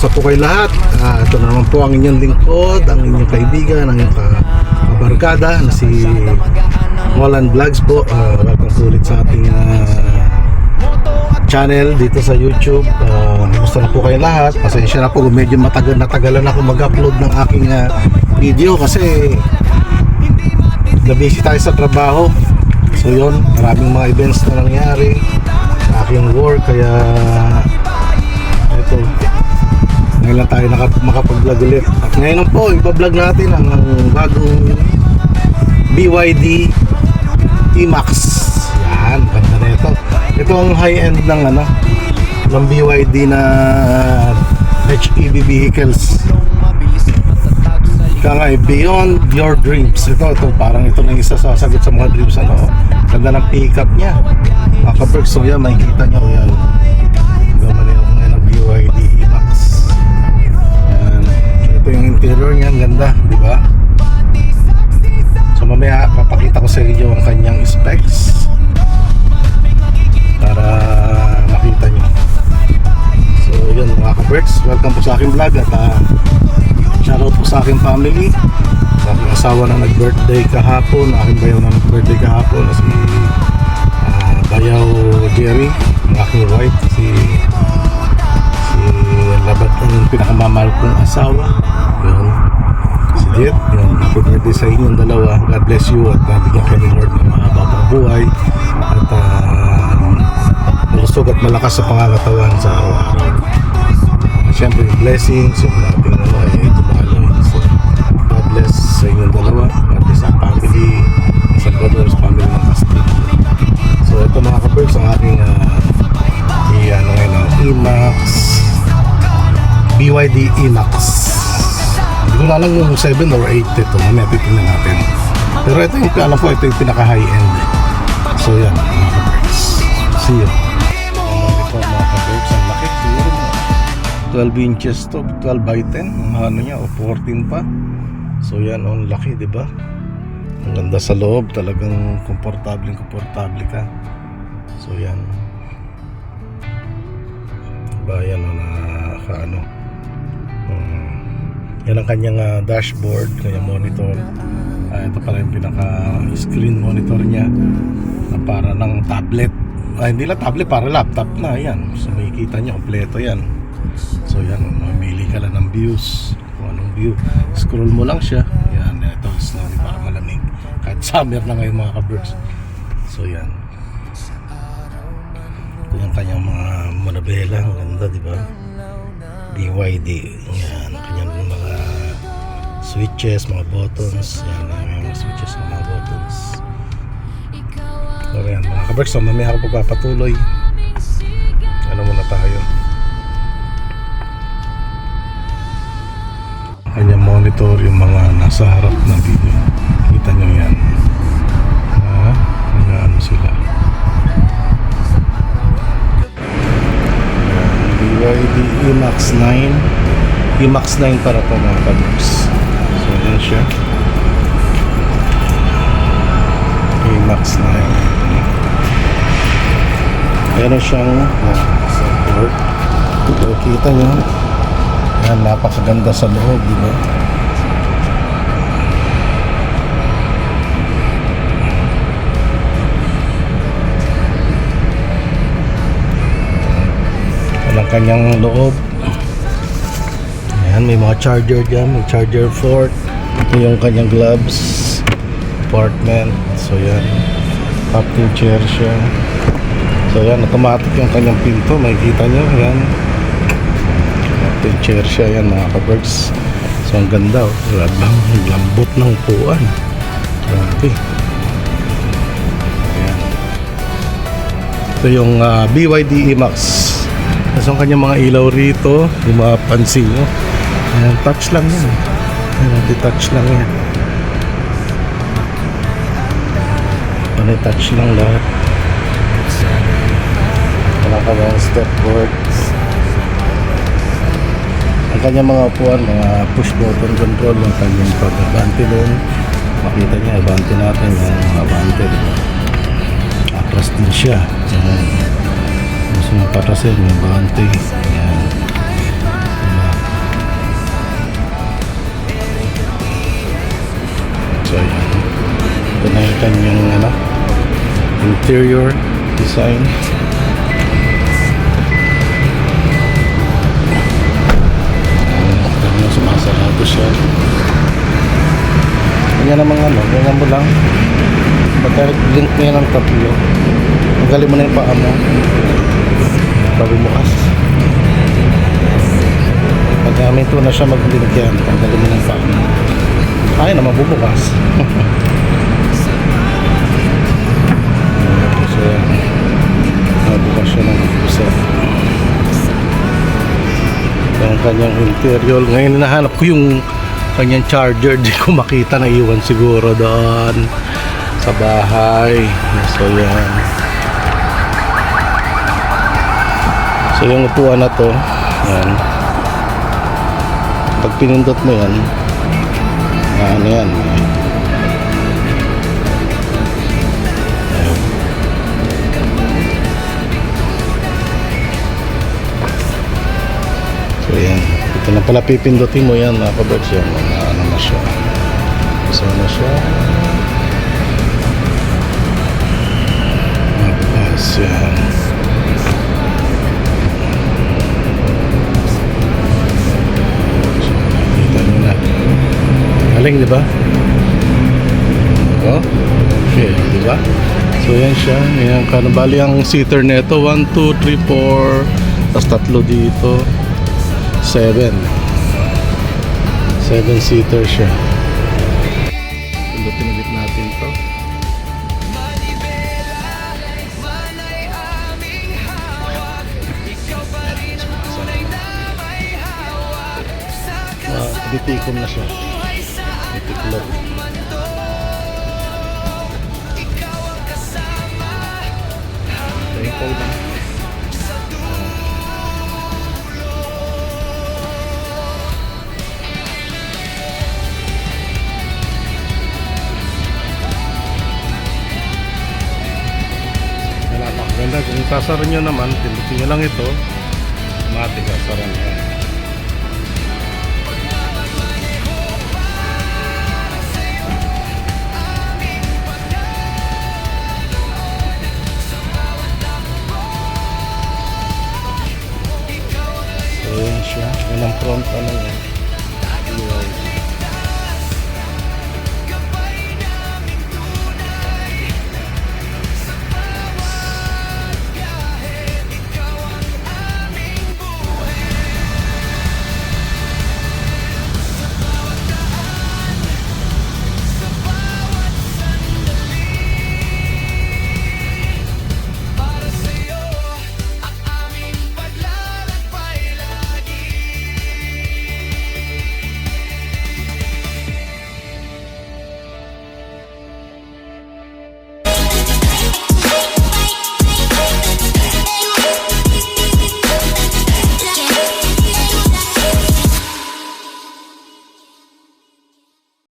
Kamusta po kayo lahat? Ito na naman po ang inyong lingkod, ang inyong kaibigan, ang inyong kabarkada na si Molan Vlogs po. Welcome po ulit sa ating channel dito sa YouTube. Kamusta na po kayo lahat? Pasensya na po, medyo natagalan ako mag-upload ng aking video kasi na-busy tayo sa trabaho. So yun, maraming mga events na nangyari sa aking work, kaya ito, ngayon lang tayo makapag-vlog ulit. At ngayon po, iba-vlog natin ang bagong BYD E-Max. Yan, ganda na ito. Ito ang high-end ng ng BYD na HEV vehicles. Kaya nga, beyond your dreams. Ito, parang ito na isa sasagot sa mga dreams. Ganda ng pick-up niya. Makaberg, so yan, makikita nyo yan. Ganda na yung ng BYD E-Max. Yan. Ito yung interior niya, ang ganda, di ba? So mamaya, papakita ko sa inyo ang kanyang specs para makita nyo. So yun, mga kabergs, welcome po sa aking vlog. At shoutout po sa aking family, sa aking asawa na nag-birthday kahapon, aking bayaw na nag-birthday kahapon, si bayaw Jerry, ang aking wife, si Labat, ang pinakamamahal kong asawa, yun, si Jet. Yun, happy birthday sa inyong dalawa. God bless you at bigyan kayo ni Lord ng mahaba pang buhay at malusog at malakas sa pangangatawan sa araw-araw. Siyempre yung blessings, yung ating ay tumaloy. So God bless sa inyong dalawa, God bless sa family, Salvador's family ng Castillo. So ito mga kabergs, ang aking E-Max, BYD E-Max. Hindi ko na alam yung 7 or 8 ito, mamaya titignan natin. Pero ito yung alam ko, ito yung pinaka high end. So yan mga kabergs, see you. Ito mga kabergs, ang laki, siguro 12 inches to, 12 by 10 ang niya, o 14 pa. So yan, ang laki, di ba? Ang ganda sa loob, talagang komportable ka. So yan. Bayan na yan ang kanyang dashboard, kanyang monitor. Ito pala yung pinaka screen monitor niya na para ng tablet. Hindi lang tablet, para laptop na yan. So makikita niyo kompleto yan. So yan, mamili ka lang ng views, kung anong view, scroll mo lang siya. Yan, ito slowly para malamig kahit summer na ngayon mga kabergs. So yan, ito yung kanyang mga manabela, ang ganda, diba? BYD, yan, kanyang mga switches, mga buttons. Yan, may mga switches, mga buttons. So yan mga kabergs, so mamaya ako pagpapatuloy. Ano muna tayo, kanya monitor, yung mga nasa harap ng video. Kita nyo yan, ano sila, BYD E-Max 9. E-Max 9 para po mga kabergs. So yan siya, E-Max 9. Meron siyang support. So kita nyo yan, napakaganda sa loob, di ba? Yan ang kanyang loob. Yan, may mga charger dyan, may charger port. Ito yung kanyang gloves, apartment. So yan, captain chair siya. So yan, automatic yung kanyang pinto, makikita nyo, yan. Chair siya, yan mga kabergs. So ang ganda, lambot ng upuan, grabe. Ayan. Ito yung BYD E-Max. So ang kanyang mga ilaw rito, yung mga pansin nyo, ayan, touch lang yan, touch lang yan, touch lang lahat. Wala ka mga step boards. Ang kanyang mga upuan, mga push button control, yung kanyang pag-abante doon. Makita niya, abante natin, yung mga abante. Atras din siya. Gusto yung parasin, yung abante. Ayan. So yan. Ito na yung kanyang interior design. Sumasarado siya. Ganyan naman ganyan mo lang. Pagka-link mo yan ng tatlo, tanggalin mo na yung paa mo bago bukas. Pagka minto na siya mag-link yan, tanggalin mo na yung paa mo. Ay na mabubukas. So mabukas siya ng pusa. Ang kanyang interior. Ngayon nahanap ko yung kanyang charger. Di ko makita, na iwan siguro doon sa bahay. So yan. So yung upuan na to, yan, pag pinindot mo yan, ano yan, so yan, ito na pala pipindutin mo yan mga kaberts. Yan, ano na siya, so na siya, mabukas yan. So nakita nyo na, galing diba? Oh, okay, diba? So yan siya, yan, bali ang seater nito 1, 2, 3, 4, tapos tatlo dito, 7 seater siya. Pindutin ulit natin to. Titikom na siya. Titiklop. Thankful na. Napakaganda. Kung sasara nyo naman, pindutin nyo lang ito, matik sasara nyo.